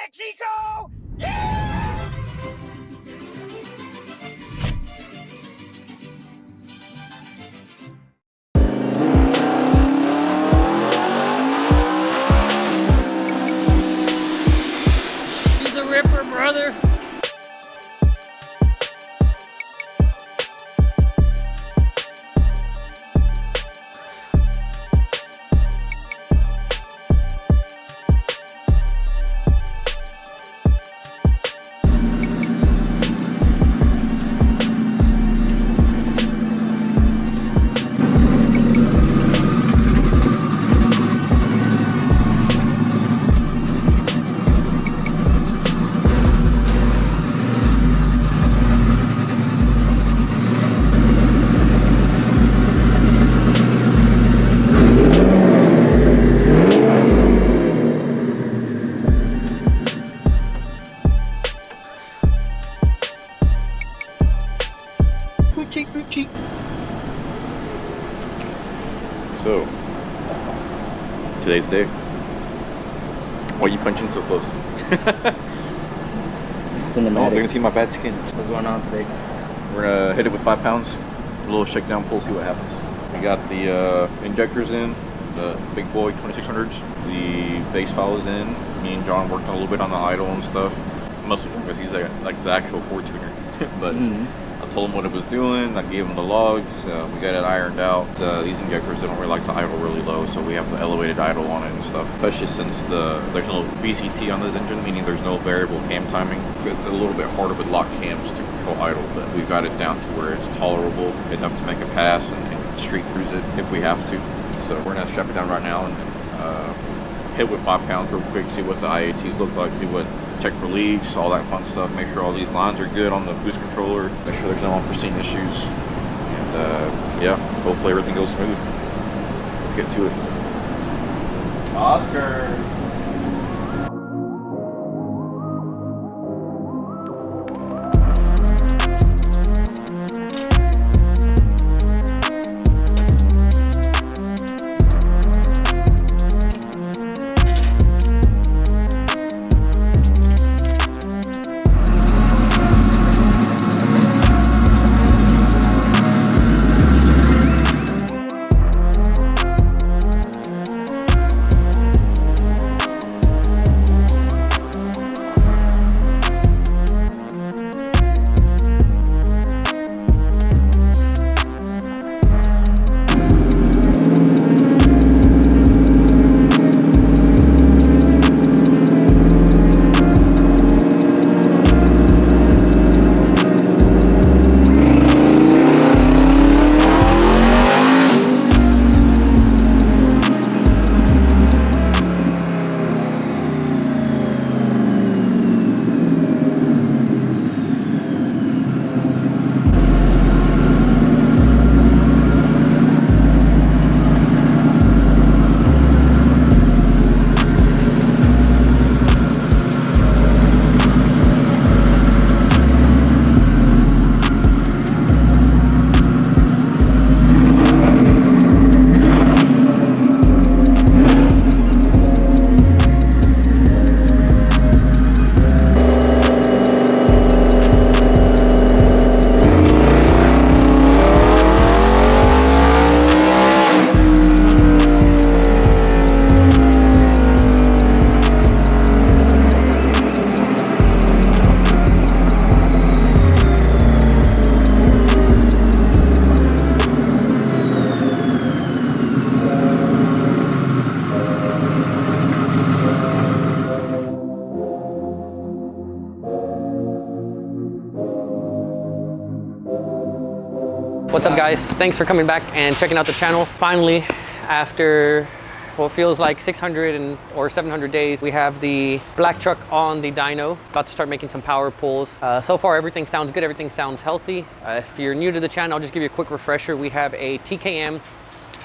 Mexico! Yeah! He's a ripper, brother. So, today's the day. Why are you punching so close? Cinematic. Oh, they're gonna see my bad skin. What's going on today? We're gonna hit it with 5 pounds. A little shakedown pull, see what happens. We got the injectors in, the big boy 2600s. The base file is in. Me and John worked a little bit on the idle and stuff. Mostly because he's like the actual Fortuner. But I told him what it was doing. I gave him the logs. We got it ironed out. These injectors, they don't really like to idle really low, so we have the elevated idle on it and stuff. Especially since there's no VCT on this engine, meaning there's no variable cam timing. So it's a little bit harder with lock cams to control idle, but we've got it down to where it's tolerable enough to make a pass and street cruise it if we have to. So we're gonna strap it down right now and hit with 5 pounds real quick, see what the IATs look like, see what, check for leaks, all that fun stuff, make sure all these lines are good on the boost controller, make sure there's no unforeseen issues, and yeah, hopefully everything goes smooth. Let's get to it. Oscar! What's up, guys? Thanks for coming back and checking out the channel. Finally, after what feels like 600 or 700 days, we have the black truck on the dyno, about to start making some power pulls. So far, everything sounds good, everything sounds healthy. If you're new to the channel, I'll just give you a quick refresher. We have a TKM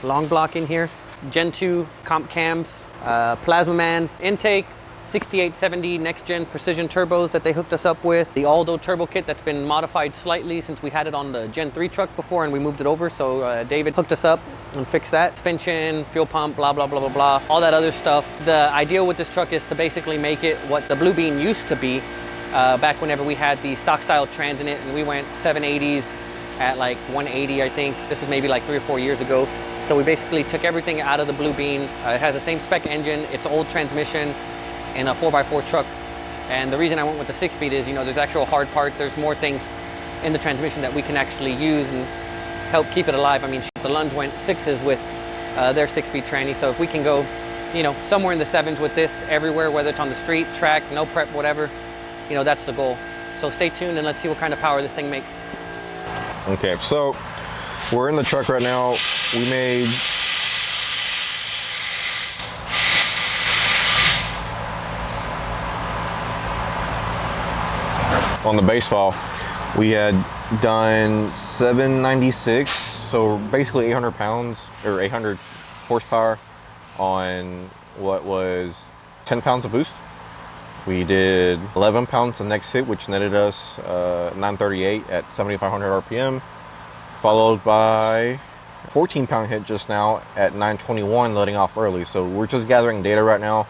long block in here, Gen 2 comp cams, Plasma Man intake, 6870 next gen precision turbos that they hooked us up with. The Aldo turbo kit that's been modified slightly since we had it on the Gen 3 truck before and we moved it over. So David hooked us up and fixed that. Suspension, fuel pump, blah, blah, blah, blah, blah, all that other stuff. The idea with this truck is to basically make it what the Blue Bean used to be back whenever we had the stock style trans in it and we went 780s at like 180, I think. This was maybe like 3 or 4 years ago. So we basically took everything out of the Blue Bean. It has the same spec engine, it's old transmission in a 4x4 truck. And the reason I went with the 6-speed is, you know, there's actual hard parts, there's more things in the transmission that we can actually use and help keep it alive. I mean, the Lunds went 6s with their 6-speed tranny. So if we can go, you know, somewhere in the 7s with this everywhere, whether it's on the street, track, no prep, whatever, you know, that's the goal. So stay tuned and let's see what kind of power this thing makes. Okay, so we're in the truck right now. We made on the base file, we had done 796, so basically 800 pounds or 800 horsepower on what was 10 pounds of boost. We did 11 pounds the next hit, which netted us 938 at 7,500 RPM, followed by 14 pound hit just now at 921, letting off early. So we're just gathering data right now.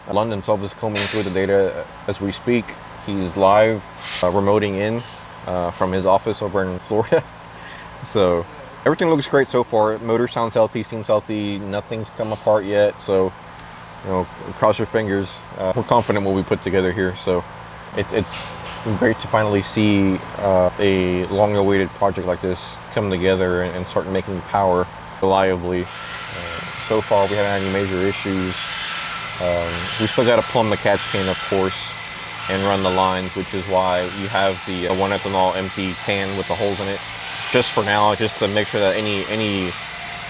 Lund himself is combing through the data as we speak. He's live remoting in from his office over in Florida. So everything looks great so far. Motor sounds healthy, seems healthy. Nothing's come apart yet. So, you know, cross your fingers. We're confident what we put together here. So it's great to finally see a long-awaited project like this come together and start making power reliably. So far, we haven't had any major issues. We still got to plumb the catch can, of course, and run the lines, which is why you have the 1 ethanol empty can with the holes in it. Just for now, just to make sure that any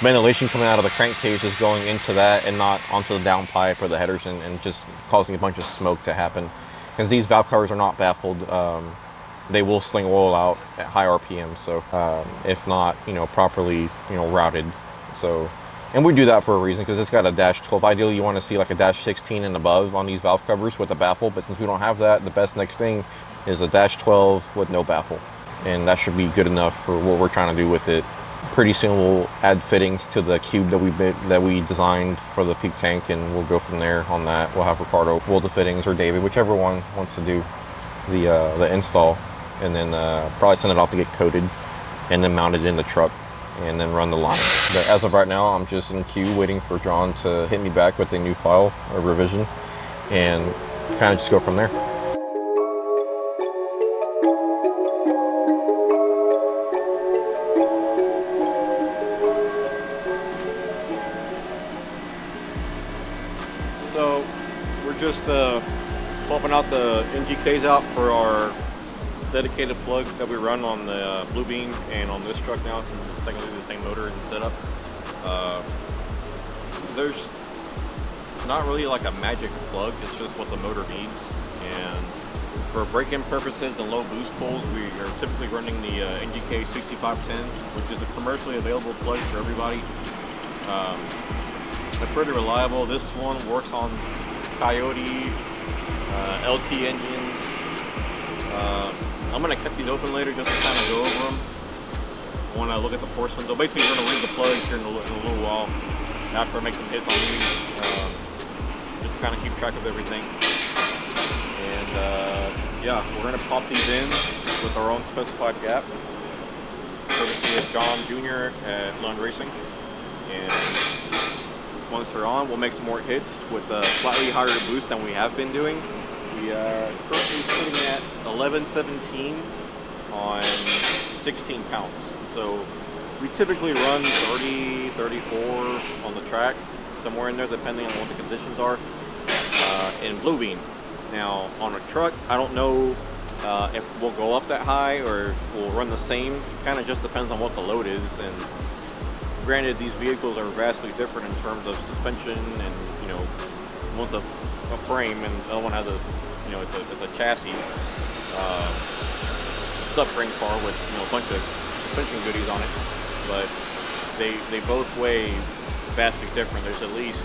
ventilation coming out of the crankcase is going into that and not onto the downpipe or the headers and just causing a bunch of smoke to happen. Because these valve covers are not baffled. They will sling oil out at high RPM. So if not, you know, properly, you know, routed. So, and we do that for a reason, because it's got a dash 12. Ideally, you want to see like a dash 16 and above on these valve covers with a baffle. But since we don't have that, the best next thing is a dash 12 with no baffle. And that should be good enough for what we're trying to do with it. Pretty soon we'll add fittings to the cube that we designed for the peak tank, and we'll go from there on that. We'll have Ricardo weld the fittings, or David, whichever one wants to do the install, and then probably send it off to get coated, and then mount it in the truck, and then run the line. But as of right now, I'm just in queue waiting for John to hit me back with a new file or revision, and kind of just go from there. So we're just swapping out the NGKs out for our dedicated plug that we run on the Blue Bean and on this truck now, since it's technically the same motor and setup. There's not really like a magic plug, it's just what the motor needs. And for break-in purposes and low boost pulls, we are typically running the NGK 6510, which is a commercially available plug for everybody. They're pretty reliable. This one works on Coyote, LT engines. I'm going to cut these open later just to kind of go over them. I want to look at the porcelain. So basically we're going to read the plugs here in a little while after I make some hits on these, just to kind of keep track of everything. And yeah, we're going to pop these in with our own specified gap. Courtesy of John Jr. at Lund Racing. And once they're on, we'll make some more hits with a slightly higher boost than we have been doing. We are currently sitting at 1117 on 16 pounds. So we typically run 30, 34 on the track, somewhere in there, depending on what the conditions are, in Blue Bean. Now, on a truck, I don't know if we'll go up that high or if we'll run the same. Kind of just depends on what the load is. And granted, these vehicles are vastly different in terms of suspension and, you know, one's a frame and the other one has a, you know, it's a chassis subframe car with, you know, a bunch of suspension goodies on it. But they both weigh vastly different. There's at least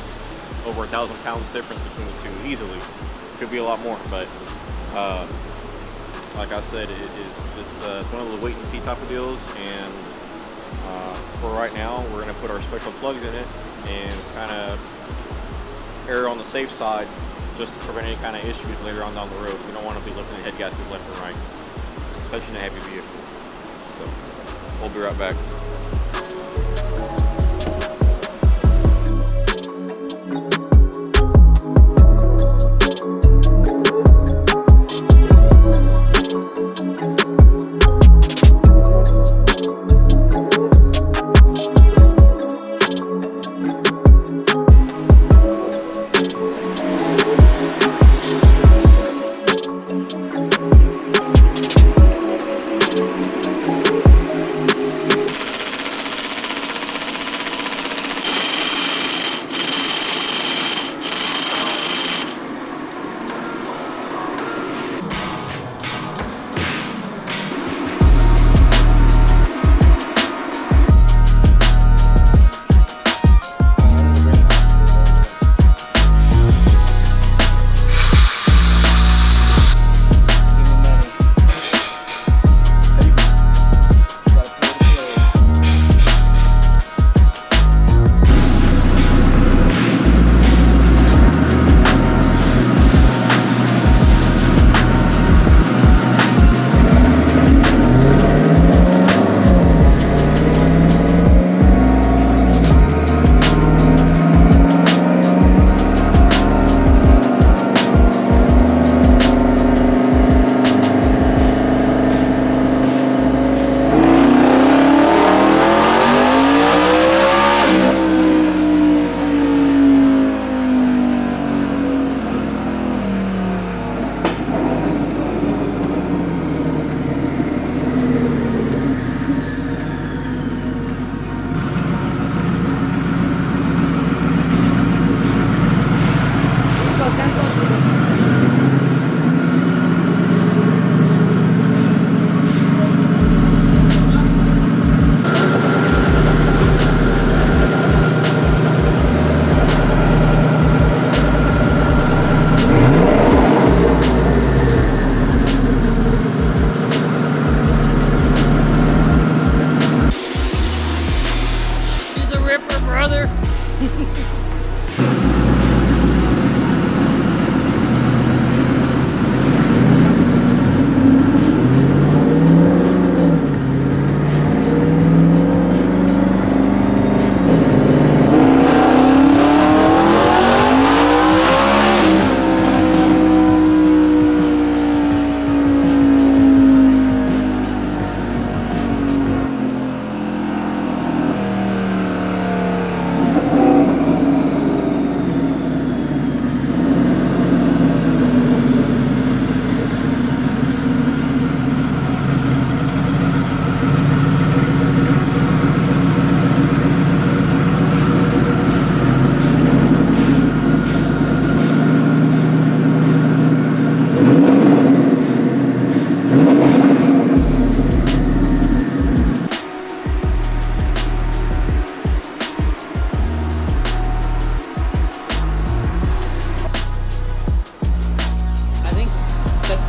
over 1,000 pounds difference between the two easily. Could be a lot more, but like I said, it is just one of the wait and see type of deals. And for right now, we're going to put our special plugs in it and kind of err on the safe side, just to prevent any kind of issues later on down the road. We don't want to be lifting head gaskets left and right, especially in a heavy vehicle. So we'll be right back.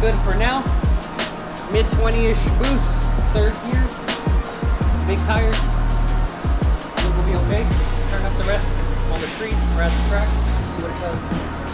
good for now. Mid 20-ish boost, third gear, big tires. I think we'll be okay. Turn up the rest on the street or at the track, see what it does.